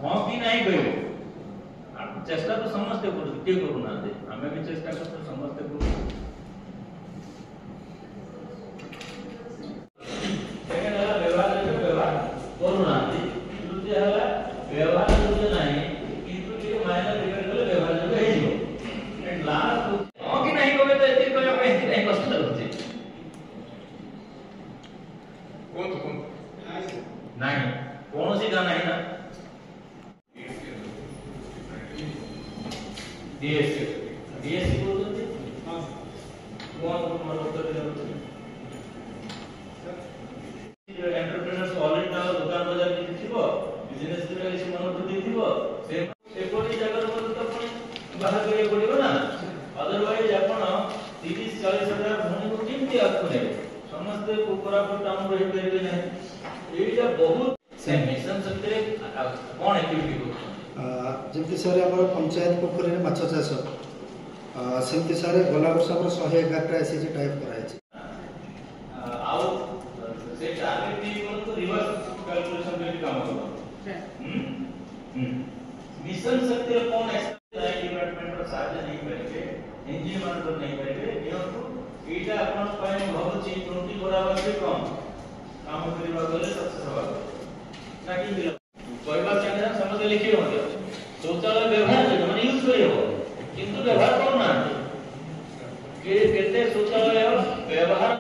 हाँ कि नहीं कहबो चेष्टा तो समस्ते किए करूना आम भी चेष्टा कर समस्ते व्यवहार करूना व्यवहार हाँ कि नहीं कहे तो कष्ट लगुचे नहीं कौन सी गाना है ना डीएससी डीएससी बोलते हां कौन तुम्हारा उत्तर दे रहा है एंटरप्रेन्योर्स ऑलरेडी ना दुकान बाजार की थिबो बिजनेस रे किसी मनोवृत्ति थिबो से एकोडी जगह पर तो अपन बाहर करे पड़िबो ना अदरवाइज अपन 30 40 हजार भूमि को किंती आपको ने समस्त कोरापुट टाउन रही परिबे नहीं एटा बहुत से मिशन सत्रे कोन एक्टिविटी को जमती सर आम पंचायत पोखरी में माछ चाष सेमती सर गला वर्ष आम 111 एसएचजी टाइप कराई आउ से टारगेट दी को रिवर्स कैलकुलेशन में काम करो मिशन सत्रे कोन एक्सट्रा डिपार्टमेंट पर साहाय्य नहीं करेंगे एनजीओ मान पर नहीं करेंगे जेहेतु एटा अपन पाए बहुत चीज 20 बराबर से कम काम करबा गले सक्सेस होबा ताकि